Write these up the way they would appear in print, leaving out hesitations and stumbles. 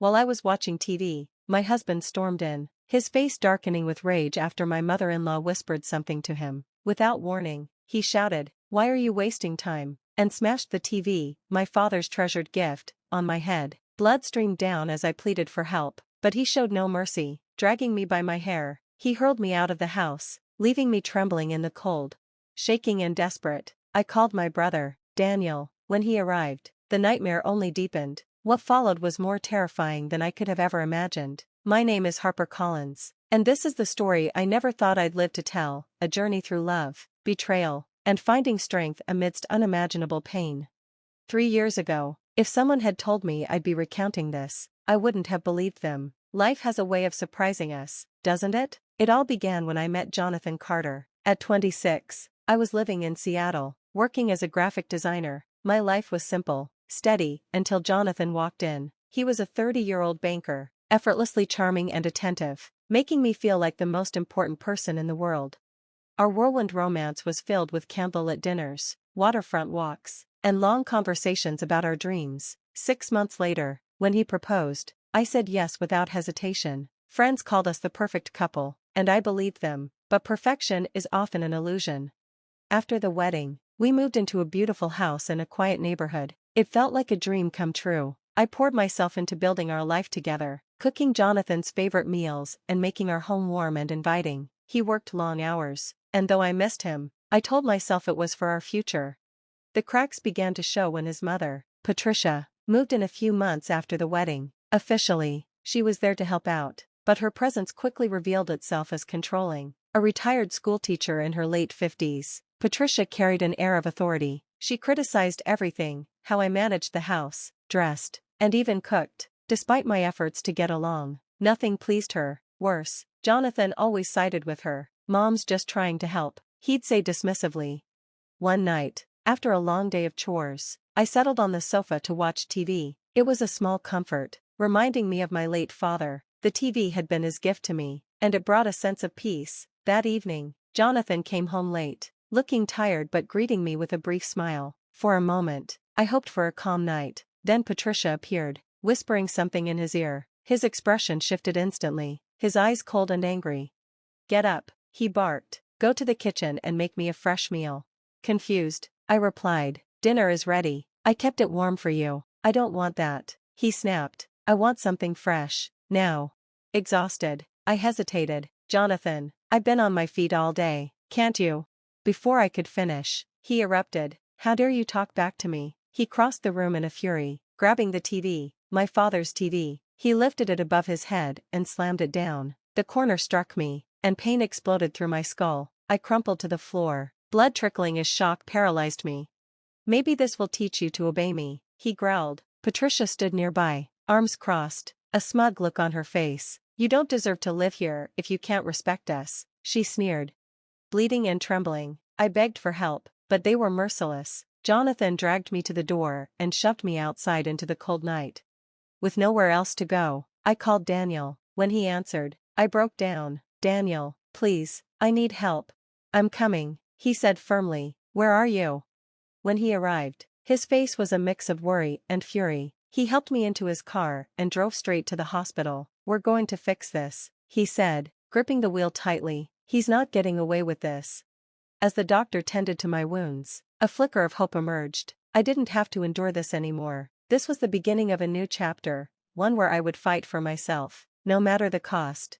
While I was watching TV, my husband stormed in, his face darkening with rage after my mother-in-law whispered something to him. Without warning, he shouted, "Why are you wasting time?" and smashed the TV, my father's treasured gift, on my head. Blood streamed down as I pleaded for help, but he showed no mercy. Dragging me by my hair, he hurled me out of the house, leaving me trembling in the cold. Shaking and desperate, I called my brother, Daniel. When he arrived, the nightmare only deepened. What followed was more terrifying than I could have ever imagined. My name is Harper Collins, and this is the story I never thought I'd live to tell, a journey through love, betrayal, and finding strength amidst unimaginable pain. 3 years ago, if someone had told me I'd be recounting this, I wouldn't have believed them. Life has a way of surprising us, doesn't it? It all began when I met Jonathan Carter. At 26, I was living in Seattle, working as a graphic designer. My life was simple, steady, until Jonathan walked in. He was a 30-year-old banker, effortlessly charming and attentive, making me feel like the most important person in the world. Our whirlwind romance was filled with candlelit dinners, waterfront walks, and long conversations about our dreams. 6 months later, when he proposed, I said yes without hesitation. Friends called us the perfect couple, and I believed them, but perfection is often an illusion. After the wedding, we moved into a beautiful house in a quiet neighborhood. It felt like a dream come true. I poured myself into building our life together, cooking Jonathan's favorite meals and making our home warm and inviting. He worked long hours, and though I missed him, I told myself it was for our future. The cracks began to show when his mother, Patricia, moved in a few months after the wedding. Officially, she was there to help out, but her presence quickly revealed itself as controlling. A retired schoolteacher in her late 50s, Patricia carried an air of authority. She criticized everything, how I managed the house, dressed, and even cooked. Despite my efforts to get along, nothing pleased her. Worse, Jonathan always sided with her. "Mom's just trying to help," he'd say dismissively. One night, after a long day of chores, I settled on the sofa to watch TV. It was a small comfort, reminding me of my late father. The TV had been his gift to me, and it brought a sense of peace. That evening, Jonathan came home late, looking tired but greeting me with a brief smile. For a moment, I hoped for a calm night. Then Patricia appeared, whispering something in his ear. His expression shifted instantly, his eyes cold and angry. "Get up," he barked. "Go to the kitchen and make me a fresh meal." Confused, I replied, "Dinner is ready. I kept it warm for you." "I don't want that," he snapped. "I want something fresh, now." Exhausted, I hesitated. "Jonathan, I've been on my feet all day. Can't you?" Before I could finish, he erupted. "How dare you talk back to me?" He crossed the room in a fury, grabbing the TV, my father's TV. He lifted it above his head and slammed it down. The corner struck me, and pain exploded through my skull. I crumpled to the floor, blood trickling as shock paralyzed me. "Maybe this will teach you to obey me," he growled. Patricia stood nearby, arms crossed, a smug look on her face. "You don't deserve to live here if you can't respect us," she sneered. Bleeding and trembling, I begged for help, but they were merciless. Jonathan dragged me to the door and shoved me outside into the cold night. With nowhere else to go, I called Daniel. When he answered, I broke down. "Daniel, please, I need help." "I'm coming," he said firmly. "Where are you?" When he arrived, his face was a mix of worry and fury. He helped me into his car and drove straight to the hospital. "We're going to fix this," he said, gripping the wheel tightly. "He's not getting away with this." As the doctor tended to my wounds, a flicker of hope emerged. I didn't have to endure this anymore. This was the beginning of a new chapter, one where I would fight for myself, no matter the cost.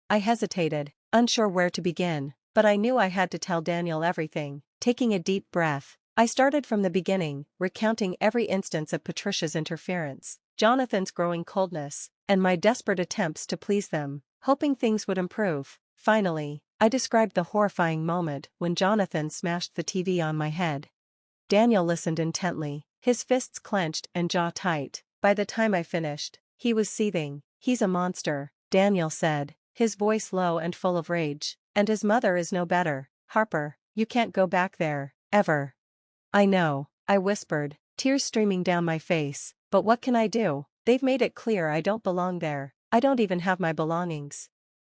I hesitated, unsure where to begin, but I knew I had to tell Daniel everything. Taking a deep breath, I started from the beginning, recounting every instance of Patricia's interference, Jonathan's growing coldness, and my desperate attempts to please them, hoping things would improve. Finally, I described the horrifying moment when Jonathan smashed the TV on my head. Daniel listened intently, his fists clenched and jaw tight. By the time I finished, he was seething. "He's a monster," Daniel said, his voice low and full of rage. "And his mother is no better. Harper, you can't go back there, ever." "I know," I whispered, tears streaming down my face, "but what can I do? They've made it clear I don't belong there. I don't even have my belongings."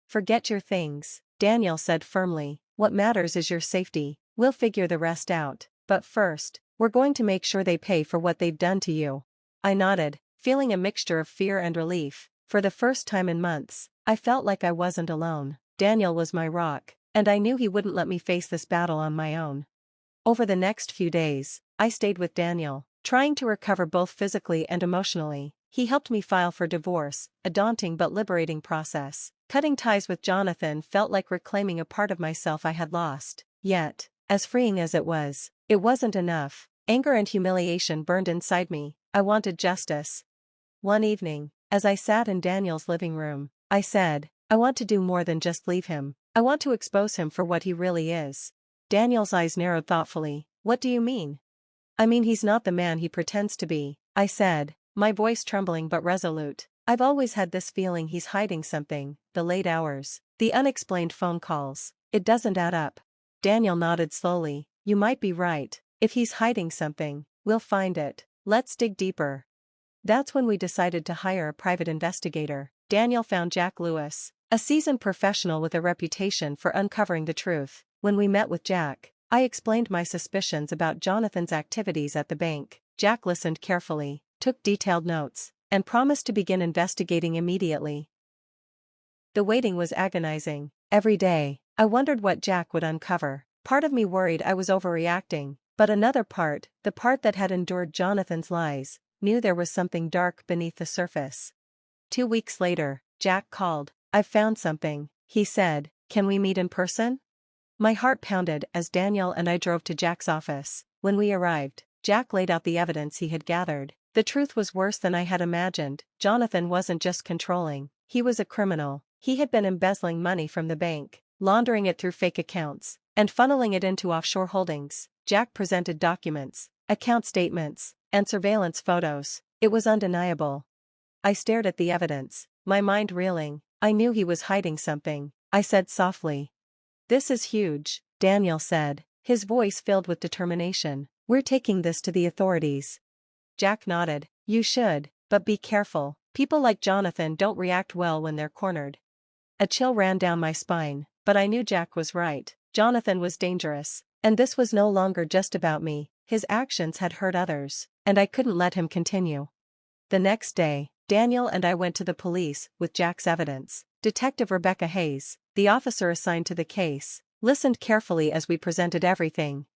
"Forget your things," Daniel said firmly. "What matters is your safety. We'll figure the rest out. But first, we're going to make sure they pay for what they've done to you." I nodded. feeling a mixture of fear and relief. For the first time in months, I felt like I wasn't alone. Daniel was my rock, and I knew he wouldn't let me face this battle on my own. Over the next few days, I stayed with Daniel, trying to recover both physically and emotionally. He helped me file for divorce, a daunting but liberating process. Cutting ties with Jonathan felt like reclaiming a part of myself I had lost. Yet, as freeing as it wasn't enough. Anger and humiliation burned inside me. I wanted justice. One evening, as I sat in Daniel's living room, I said, I want to do more than just leave him. I want to expose him for what he really is. Daniel's eyes narrowed thoughtfully. What do you mean? I mean he's not the man he pretends to be, I said, my voice trembling but resolute. I've always had this feeling he's hiding something, the late hours, the unexplained phone calls. It doesn't add up. Daniel nodded slowly. You might be right. If he's hiding something, we'll find it. Let's dig deeper. That's when we decided to hire a private investigator. Daniel found Jack Lewis, a seasoned professional with a reputation for uncovering the truth. When we met with Jack, I explained my suspicions about Jonathan's activities at the bank. Jack listened carefully, took detailed notes, and promised to begin investigating immediately. The waiting was agonizing. Every day, I wondered what Jack would uncover. Part of me worried I was overreacting, but another part, the part that had endured Jonathan's lies, knew there was something dark beneath the surface. 2 weeks later, Jack called. I've found something, he said. Can we meet in person? My heart pounded as Daniel and I drove to Jack's office. When we arrived, Jack laid out the evidence he had gathered. The truth was worse than I had imagined. Jonathan wasn't just controlling, he was a criminal. He had been embezzling money from the bank, laundering it through fake accounts, and funneling it into offshore holdings. Jack presented documents, account statements, and surveillance photos. It was undeniable. I stared at the evidence, my mind reeling. I knew he was hiding something. I said softly. This is huge, Daniel said, his voice filled with determination. We're taking this to the authorities. Jack nodded. You should, but be careful. People like Jonathan don't react well when they're cornered. A chill ran down my spine, but I knew Jack was right. Jonathan was dangerous, and this was no longer just about me. His actions had hurt others, and I couldn't let him continue. The next day, Daniel and I went to the police with Jack's evidence. Detective Rebecca Hayes, the officer assigned to the case, listened carefully as we presented everything.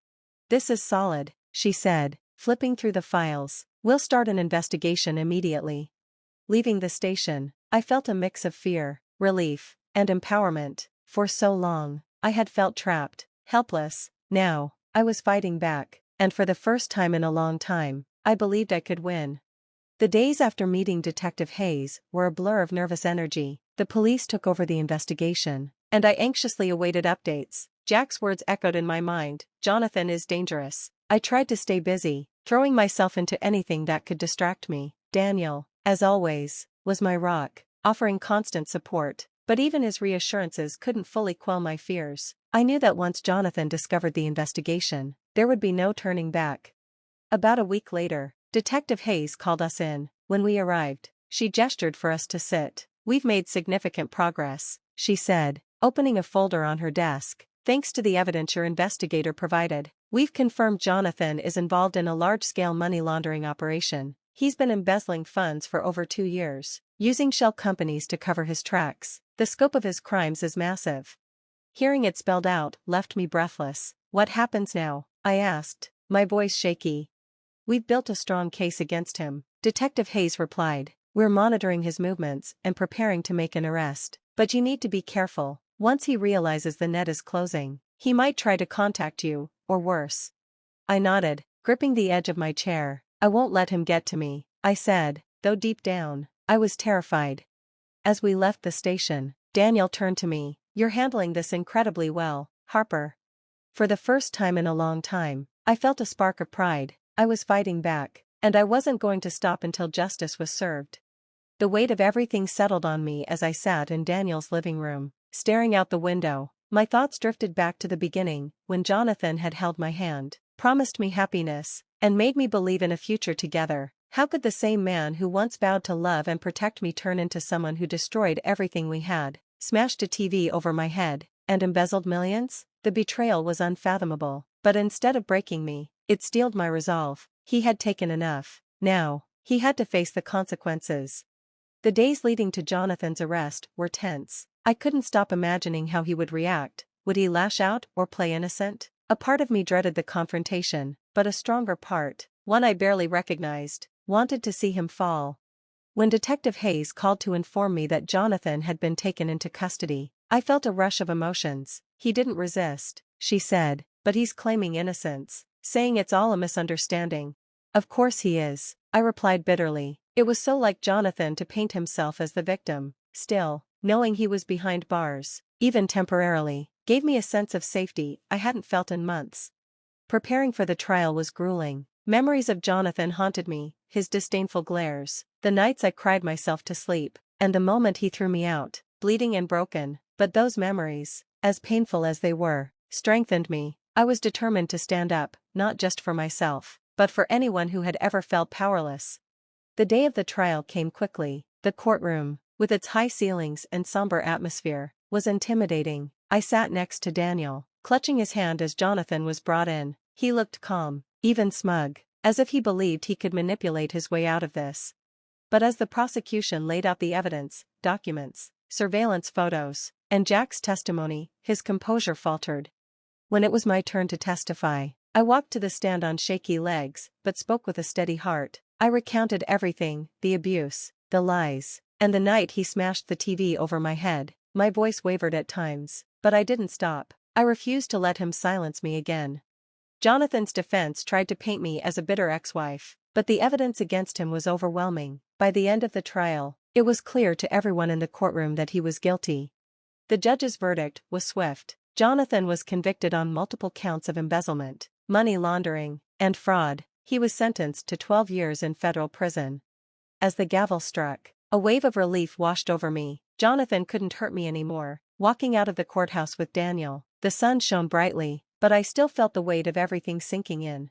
This is solid, she said, flipping through the files. We'll start an investigation immediately. Leaving the station, I felt a mix of fear, relief, and empowerment. For so long, I had felt trapped, helpless. Now, I was fighting back, and for the first time in a long time, I believed I could win. The days after meeting Detective Hayes were a blur of nervous energy. The police took over the investigation, and I anxiously awaited updates. Jack's words echoed in my mind. Jonathan is dangerous. I tried to stay busy, throwing myself into anything that could distract me. Daniel, as always, was my rock, offering constant support, but even his reassurances couldn't fully quell my fears. I knew that once Jonathan discovered the investigation, there would be no turning back. About a week later, Detective Hayes called us in. When we arrived, she gestured for us to sit. We've made significant progress, she said, opening a folder on her desk. Thanks to the evidence your investigator provided, we've confirmed Jonathan is involved in a large-scale money laundering operation. He's been embezzling funds for over 2 years, using shell companies to cover his tracks. The scope of his crimes is massive. Hearing it spelled out left me breathless. What happens now? I asked, my voice shaky. We've built a strong case against him, Detective Hayes replied. We're monitoring his movements and preparing to make an arrest. But you need to be careful. Once he realizes the net is closing, he might try to contact you, or worse. I nodded, gripping the edge of my chair. I won't let him get to me, I said, though deep down, I was terrified. As we left the station, Daniel turned to me. You're handling this incredibly well, Harper. For the first time in a long time, I felt a spark of pride. I was fighting back, and I wasn't going to stop until justice was served. The weight of everything settled on me as I sat in Daniel's living room, staring out the window. My thoughts drifted back to the beginning, when Jonathan had held my hand, promised me happiness, and made me believe in a future together. How could the same man who once vowed to love and protect me turn into someone who destroyed everything we had, smashed a TV over my head, and embezzled millions? The betrayal was unfathomable, but instead of breaking me, it steeled my resolve. He had taken enough. Now, He had to face the consequences. The days leading to Jonathan's arrest were tense. I couldn't stop imagining how he would react. Would he lash out or play innocent? A part of me dreaded the confrontation, but a stronger part, one I barely recognized, wanted to see him fall. When Detective Hayes called to inform me that Jonathan had been taken into custody, I felt a rush of emotions. He didn't resist, she said, but he's claiming innocence, saying it's all a misunderstanding. Of course he is, I replied bitterly. It was so like Jonathan to paint himself as the victim. Still, knowing he was behind bars, even temporarily, gave me a sense of safety I hadn't felt in months. Preparing for the trial was grueling. Memories of Jonathan haunted me, his disdainful glares, the nights I cried myself to sleep, and the moment he threw me out, bleeding and broken. But those memories, as painful as they were, strengthened me. I was determined to stand up, not just for myself, but for anyone who had ever felt powerless. The day of the trial came quickly. The courtroom, with its high ceilings and somber atmosphere, was intimidating. I sat next to Daniel, clutching his hand as Jonathan was brought in. He looked calm, even smug, as if he believed he could manipulate his way out of this. But as the prosecution laid out the evidence, documents, surveillance photos, and Jack's testimony, his composure faltered. When it was my turn to testify, I walked to the stand on shaky legs, but spoke with a steady heart. I recounted everything, the abuse, the lies, and the night he smashed the TV over my head. My voice wavered at times, but I didn't stop. I refused to let him silence me again. Jonathan's defense tried to paint me as a bitter ex-wife, but the evidence against him was overwhelming. By the end of the trial, it was clear to everyone in the courtroom that he was guilty. The judge's verdict was swift. Jonathan was convicted on multiple counts of embezzlement, money laundering, and fraud. He was sentenced to 12 years in federal prison. As the gavel struck, a wave of relief washed over me. Jonathan couldn't hurt me anymore. Walking out of the courthouse with Daniel, the sun shone brightly, but I still felt the weight of everything sinking in.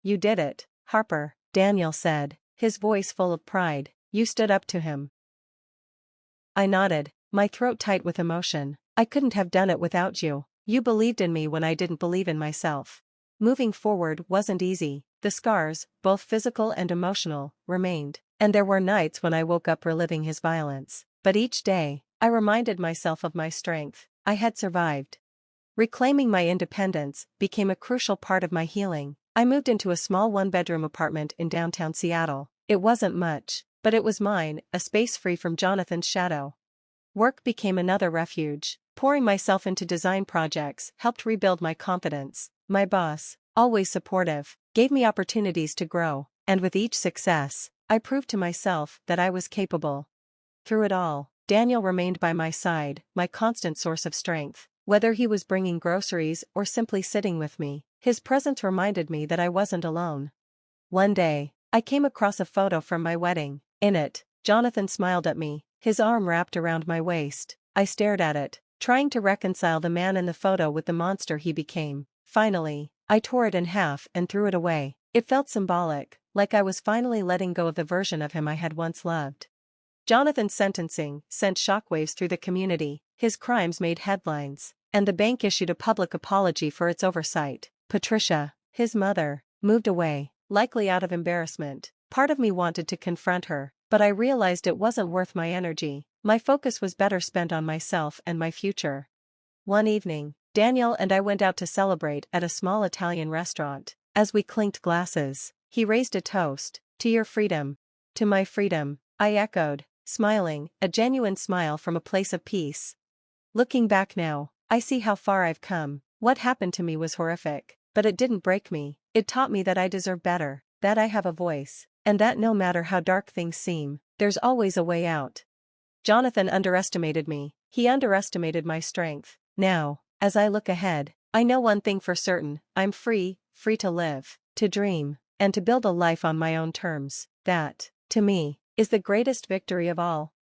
"You did it, Harper," Daniel said, his voice full of pride. "You stood up to him." I nodded, my throat tight with emotion. "I couldn't have done it without you. You believed in me when I didn't believe in myself." Moving forward wasn't easy. The scars, both physical and emotional, remained, and there were nights when I woke up reliving his violence. But each day, I reminded myself of my strength. I had survived. Reclaiming my independence became a crucial part of my healing. I moved into a small one-bedroom apartment in downtown Seattle. It wasn't much, but it was mine, a space free from Jonathan's shadow. Work became another refuge. Pouring myself into design projects helped rebuild my confidence. My boss, always supportive, gave me opportunities to grow, and with each success, I proved to myself that I was capable. Through it all, Daniel remained by my side, my constant source of strength. Whether he was bringing groceries or simply sitting with me, his presence reminded me that I wasn't alone. One day, I came across a photo from my wedding. In it, Jonathan smiled at me, his arm wrapped around my waist. I stared at it, trying to reconcile the man in the photo with the monster he became. Finally, I tore it in half and threw it away. It felt symbolic, like I was finally letting go of the version of him I had once loved. Jonathan's sentencing sent shockwaves through the community. His crimes made headlines, and the bank issued a public apology for its oversight. Patricia, his mother, moved away, likely out of embarrassment. Part of me wanted to confront her, but I realized it wasn't worth my energy. My focus was better spent on myself and my future. One evening, Daniel and I went out to celebrate at a small Italian restaurant. As we clinked glasses, he raised a toast. "To your freedom." "To my freedom," I echoed, smiling, a genuine smile from a place of peace. Looking back now, I see how far I've come. What happened to me was horrific, but it didn't break me. It taught me that I deserve better, that I have a voice, and that no matter how dark things seem, there's always a way out. Jonathan underestimated me. He underestimated my strength. Now, as I look ahead, I know one thing for certain: I'm free to live, to dream, and to build a life on my own terms. That, to me, is the greatest victory of all.